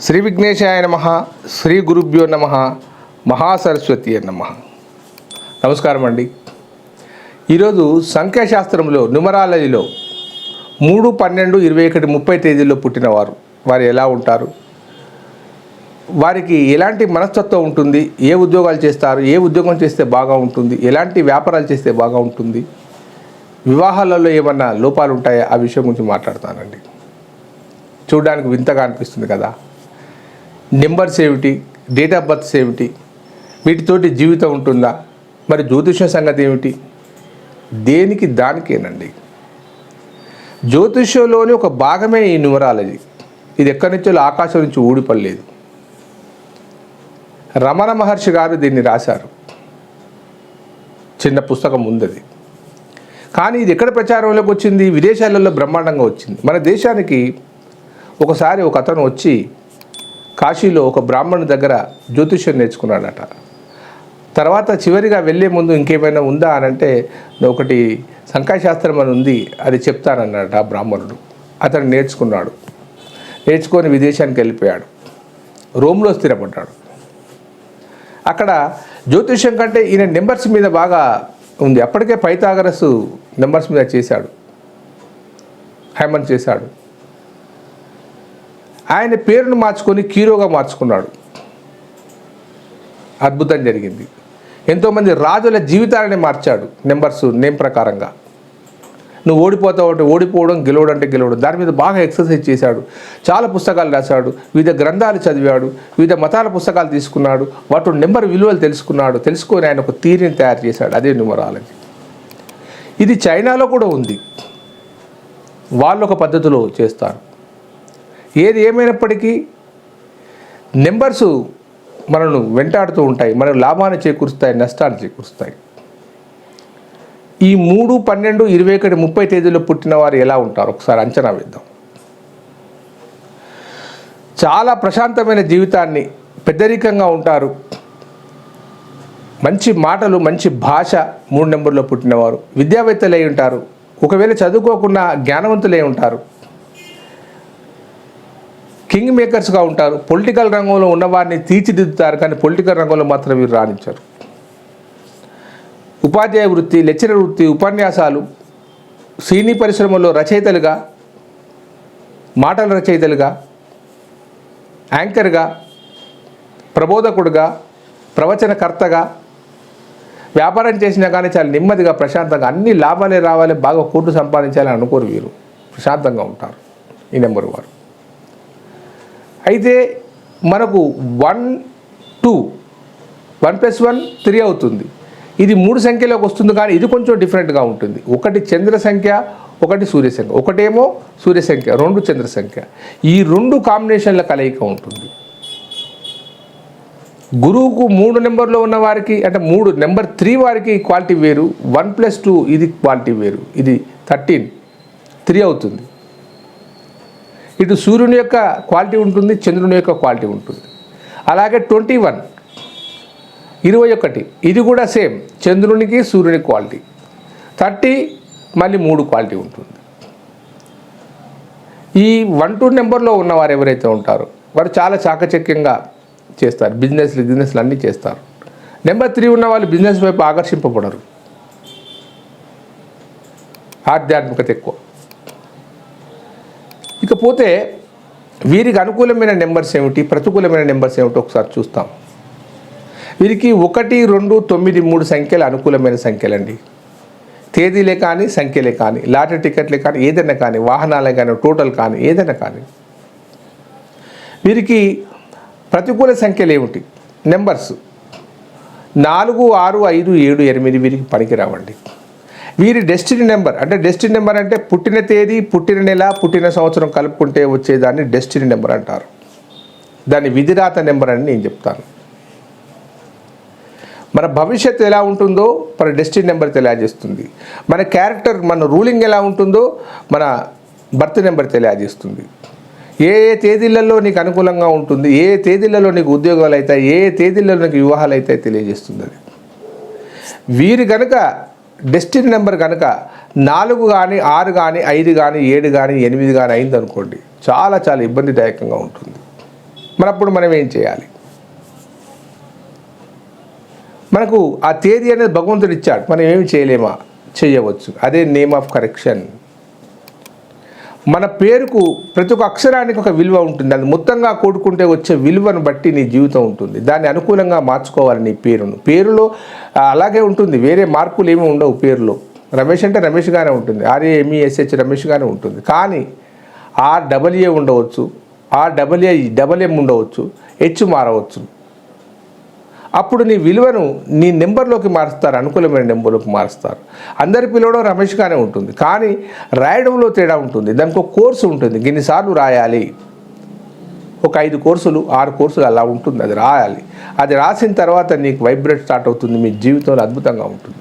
శ్రీ విఘ్నేశాయ నమః, శ్రీ గురుభ్యో నమః, మహాసరస్వతి నమః. నమస్కారం అండి. ఈరోజు సంఖ్యాశాస్త్రంలో న్యూమరాలజీలో 3, 12, 21, 30 తేదీల్లో పుట్టిన వారు ఎలా ఉంటారు, వారికి ఎలాంటి మనస్తత్వం ఉంటుంది, ఏ ఉద్యోగాలు చేస్తారు, ఏ ఉద్యోగం చేస్తే బాగా ఉంటుంది, ఎలాంటి వ్యాపారాలు చేస్తే బాగా ఉంటుంది, వివాహాలలో ఏమన్నా లోపాలు ఉంటాయా, ఆ విషయం గురించి మాట్లాడతానండి. చూడడానికి వింతగా అనిపిస్తుంది కదా. నెంబర్స్ ఏమిటి, డేట్ ఆఫ్ బర్త్స్ ఏమిటి, వీటితోటి జీవితం ఉంటుందా, మరి జ్యోతిష సంగతి ఏమిటి, దేనికి దానికేనండి. జ్యోతిష్యంలోని ఒక భాగమే ఈ న్యూమరాలజీ. ఇది ఎక్కడి నుంచో ఆకాశం నుంచి ఊడిపడలేదు. రమణ మహర్షి గారు దీన్ని రాశారు. చిన్న పుస్తకం ఉందది. కానీ ఇది ఎక్కడ ప్రచారంలోకి వచ్చింది? విదేశాలలో బ్రహ్మాండంగా వచ్చింది. మన దేశానికి ఒకసారి ఒక అతను వచ్చి కాశీలో ఒక బ్రాహ్మణుడి దగ్గర జ్యోతిష్యం నేర్చుకున్నాడట. తర్వాత చివరిగా వెళ్ళే ముందు ఇంకేమైనా ఉందా అని అంటే, ఒకటి సంఖ్యాశాస్త్రం అని ఉంది, అది చెప్తానన్నాడు ఆ బ్రాహ్మణుడు. అతను నేర్చుకొని విదేశానికి వెళ్ళిపోయాడు. రోమ్లో స్థిరపడ్డాడు. అక్కడ జ్యోతిష్యం కంటే ఈయన నెంబర్స్ మీద బాగా ఉంది. అప్పటికే పైథాగరస్ నెంబర్స్ మీద చేశాడు, హైమన్ చేశాడు. ఆయన పేరును మార్చుకొని కీరోగా మార్చుకున్నాడు. అద్భుతం జరిగింది. ఎంతోమంది రాజుల జీవితాలని మార్చాడు నెంబర్స్ నేమ్ ప్రకారంగా. నువ్వు ఓడిపోతావు అంటే ఓడిపోవడం, గెలవడం అంటే గెలవడం, దాని మీద బాగా ఎక్సర్సైజ్ చేశాడు. చాలా పుస్తకాలు రాశాడు, వివిధ గ్రంథాలు చదివాడు, వివిధ మతాల పుస్తకాలు తీసుకున్నాడు, వాటి నెంబర్ విలువలు తెలుసుకొని ఆయన ఒక థియరీని తయారు చేశాడు. అదే న్యూమరాలజీ. ఇది చైనాలో కూడా ఉంది. వాళ్ళు ఒక పద్ధతిలో చేస్తారు. ఏది ఏమైనప్పటికీ నెంబర్సు మనను వెంటాడుతూ ఉంటాయి, మనకు లాభాన్ని చేకూరుస్తాయి, నష్టాన్ని చేకూరుస్తాయి. ఈ 3, 12, 21, 30 తేదీలో పుట్టిన వారు ఎలా ఉంటారు ఒకసారి అంచనా వేద్దాం. చాలా ప్రశాంతమైన జీవితాన్ని, పెద్దరికంగా ఉంటారు, మంచి మాటలు, మంచి భాష. 3 నెంబర్లో పుట్టినవారు విద్యావేత్తలై ఉంటారు. ఒకవేళ చదువుకోకుండా జ్ఞానవంతులై ఉంటారు. కింగ్ మేకర్స్గా ఉంటారు. పొలిటికల్ రంగంలో ఉన్నవారిని తీర్చిదిద్దుతారు, కానీ పొలిటికల్ రంగంలో మాత్రం వీరు రాణించారు. ఉపాధ్యాయ వృత్తి, లెక్చరర్ వృత్తి, ఉపన్యాసాలు, సినీ పరిశ్రమలో రచయితలుగా, మాటల రచయితలుగా, యాంకర్గా, ప్రబోధకుడుగా, ప్రవచనకర్తగా, వ్యాపారం చేసినా కానీ చాలా నెమ్మదిగా, ప్రశాంతంగా, అన్ని లాభాలే రావాలి, బాగా కోట్లు సంపాదించాలని అనుకోరు. వీరు ప్రశాంతంగా ఉంటారు ఈ నెంబర్ వారు. అయితే మనకు 1, 2, 1 + 1 3 అవుతుంది. ఇది 3 సంఖ్యలోకి వస్తుంది, కానీ ఇది కొంచెం డిఫరెంట్గా ఉంటుంది. ఒకటి చంద్ర సంఖ్య, ఒకటి సూర్య సంఖ్య. ఒకటేమో సూర్య సంఖ్య, 2 చంద్ర సంఖ్య. ఈ 2 కాంబినేషన్ల కలయిక ఉంటుంది. గురువుకు 3 నెంబర్లో ఉన్న వారికి, అంటే 3 నెంబర్ 3 వారికి క్వాలిటీ వేరు. 1 + 2 ఇది క్వాలిటీ వేరు. ఇది 13, 3 అవుతుంది. ఇటు సూర్యుని యొక్క క్వాలిటీ ఉంటుంది, చంద్రుని యొక్క క్వాలిటీ ఉంటుంది. అలాగే 21, 21 ఇది కూడా సేమ్, చంద్రునికి సూర్యుని క్వాలిటీ. 30 మళ్ళీ 3 క్వాలిటీ ఉంటుంది. ఈ 1, 2 నెంబర్లో ఉన్నవారు ఎవరైతే ఉంటారో వారు చాలా చాకచక్యంగా చేస్తారు. బిజినెస్లు అన్నీ చేస్తారు. నెంబర్ 3 ఉన్న వాళ్ళు బిజినెస్ వైపు ఆకర్షింపబడరు. ఆధ్యాత్మికత ఎక్కువ. ఇకపోతే వీరికి అనుకూలమైన నెంబర్స్ ఏమిటి, ప్రతికూలమైన నెంబర్స్ ఏమిటి ఒకసారి చూస్తాం. వీరికి 1, 2, 9, 3 సంఖ్యలు అనుకూలమైన సంఖ్యలండి. తేదీలే కానీ, సంఖ్యలే కానీ, లాటరీ టికెట్లే కానీ, ఏదైనా కానీ, వాహనాలే కానీ, టోటల్ కానీ, ఏదైనా కానీ. వీరికి ప్రతికూల సంఖ్యలు ఏమిటి? నెంబర్స్ 4, 6, 5, 7, 8 వీరికి పనికిరావండి. వీరి డెస్టినీ నెంబర్ అంటే పుట్టిన తేదీ, పుట్టిన నెల, పుట్టిన సంవత్సరం కలుపుకుంటే వచ్చేదాన్ని డెస్టినీ నెంబర్ అంటారు. దాన్ని విధిరాత నెంబర్ అని నేను చెప్తాను. మన భవిష్యత్తు ఎలా ఉంటుందో మన డెస్టినీ నెంబర్ తెలియజేస్తుంది. మన క్యారెక్టర్, మన రూలింగ్ ఎలా ఉంటుందో మన బర్త్ నెంబర్ తెలియజేస్తుంది. ఏ తేదీలలో నీకు అనుకూలంగా ఉంటుంది, ఏ తేదీలలో నీకు ఉద్యోగాలు అవుతాయి, ఏ తేదీలలో నీకు వివాహాలు అవుతాయి తెలియజేస్తుంది. అది వీరి కనుక డెస్టినీ నెంబర్ కనుక 4 కానీ, 6 కానీ, 5 కానీ, 7 కానీ, 8 కానీ అయిందనుకోండి, చాలా చాలా ఇబ్బందిదాయకంగా ఉంటుంది. అప్పుడు మనం ఏం చేయాలి? మనకు ఆ తేదీ అనేది భగవంతుడు ఇచ్చాడు, మనం ఏమి చేయలేమా? చేయవచ్చు. అదే నేమ్ ఆఫ్ కరెక్షన్. మన పేరుకు ప్రతి ఒక్క అక్షరానికి ఒక విలువ ఉంటుంది. అది మొత్తంగా కూడుకుంటే వచ్చే విలువను బట్టి నీ జీవితం ఉంటుంది. దాన్ని అనుకూలంగా మార్చుకోవాలి నీ పేరును. పేరులో అలాగే ఉంటుంది, వేరే మార్పులు ఏమీ ఉండవు పేరులో. రమేష్ అంటే రమేష్గానే ఉంటుంది, RAMESH రమేష్గానే ఉంటుంది. కానీ RAA ఉండవచ్చు, RAAM ఉండవచ్చు, H మారవచ్చు. అప్పుడు నీ విలువను నీ నెంబర్లోకి మారుస్తారు, అనుకూలమైన నెంబర్లోకి మారుస్తారు. అందరి పిలవడం రమేష్గానే ఉంటుంది, కానీ రాయడంలో తేడా ఉంటుంది. దానికి ఒక కోర్సు ఉంటుంది, ఇన్నిసార్లు రాయాలి. ఒక 5 కోర్సులు 6 కోర్సులు అలా ఉంటుంది. అది రాయాలి. అది రాసిన తర్వాత నీకు వైబ్రేట్ స్టార్ట్ అవుతుంది. మీ జీవితంలో అద్భుతంగా ఉంటుంది.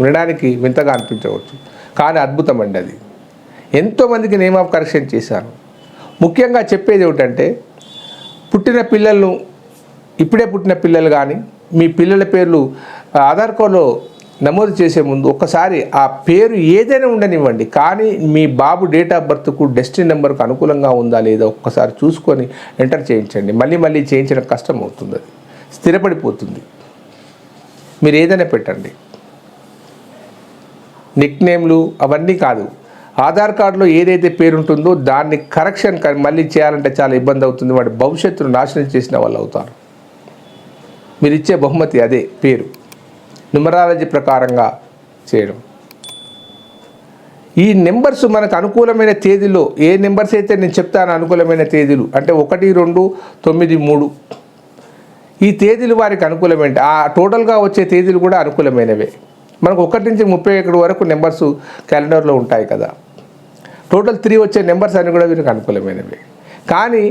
వినడానికి వింతగా అనిపించవచ్చు, కానీ అద్భుతం అండి అది. ఎంతోమందికి నేమ్ ఆఫ్ కరెక్షన్ చేశాను. ముఖ్యంగా చెప్పేది ఏమిటంటే, పుట్టిన పిల్లలను, ఇప్పుడే పుట్టిన పిల్లలు కానీ మీ పిల్లల పేర్లు ఆధార్ కార్డులో నమోదు చేసే ముందు ఒక్కసారి ఆ పేరు ఏదైనా ఉండనివ్వండి, కానీ మీ బాబు డేట్ ఆఫ్ బర్త్కు డెస్టినీ నెంబర్కు అనుకూలంగా ఉందా లేదా ఒక్కసారి చూసుకొని ఎంటర్ చేయించండి. మళ్ళీ చేయించడం కష్టం అవుతుంది, అది స్థిరపడిపోతుంది. మీరు ఏదైనా పెట్టండి, నిక్ నేమ్లు అవన్నీ కాదు. ఆధార్ కార్డులో ఏదైతే పేరు ఉంటుందో దాన్ని కరెక్షన్ మళ్ళీ చేయాలంటే చాలా ఇబ్బంది అవుతుంది. వాడి భవిష్యత్తును నాశనం చేసిన వాళ్ళు అవుతారు. మీరు ఇచ్చే బహుమతి అదే పేరు, న్యూమరాలజీ ప్రకారంగా చేయడం. ఈ నెంబర్స్ మనకు అనుకూలమైన తేదీలో ఏ నెంబర్స్ అయితే నేను చెప్తాను అనుకూలమైన తేదీలు అంటే 1, 2, 9, 3 ఈ తేదీలు వారికి అనుకూలమైన, ఆ టోటల్గా వచ్చే తేదీలు కూడా అనుకూలమైనవే. మనకు 1 నుంచి 31 వరకు నెంబర్స్ క్యాలెండర్లో ఉంటాయి కదా. టోటల్ 3 వచ్చే నెంబర్స్ అన్నీ కూడా వీరికి అనుకూలమైనవి. కానీ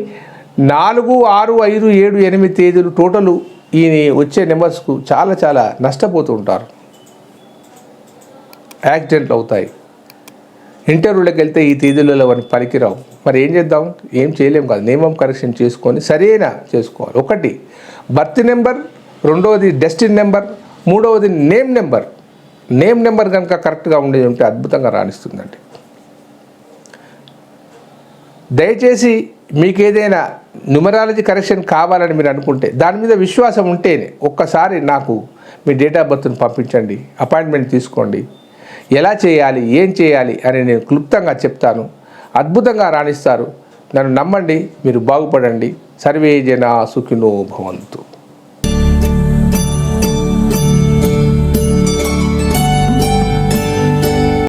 4, 6, 5, 7, 8 తేదీలు టోటలు ఈ వచ్చే నెంబర్స్కు చాలా నష్టపోతూ ఉంటారు. యాక్సిడెంట్లు అవుతాయి. ఇంటర్వ్యూలకు వెళ్తే ఈ తేదీలలో వారికి పనికిరావు. మరి ఏం చేద్దాం? ఏం చేయలేం కాదు. నేమ్ ఆఫ్ కరెక్షన్ చేసుకొని సరైన చేసుకోవాలి. 1 బర్త్ నెంబర్, 2వది డెస్టినీ నెంబర్, 3వది నేమ్ నెంబర్. నేమ్ నెంబర్ కనుక కరెక్ట్గా ఉండేది ఉంటే అద్భుతంగా రాణిస్తుందండి. దయచేసి మీకు ఏదైనా న్యూమరాలజీ కరెక్షన్ కావాలని మీరు అనుకుంటే, దాని మీద విశ్వాసం ఉంటేనే ఒక్కసారి నాకు మీ డేట్ ఆఫ్ బర్త్ను పంపించండి, అపాయింట్మెంట్ తీసుకోండి. ఎలా చేయాలి, ఏం చేయాలి అని నేను క్లుప్తంగా చెప్తాను. అద్భుతంగా రాణిస్తారు. నన్ను నమ్మండి, మీరు బాగుపడండి. సర్వే జనా సుఖినో భవంతు.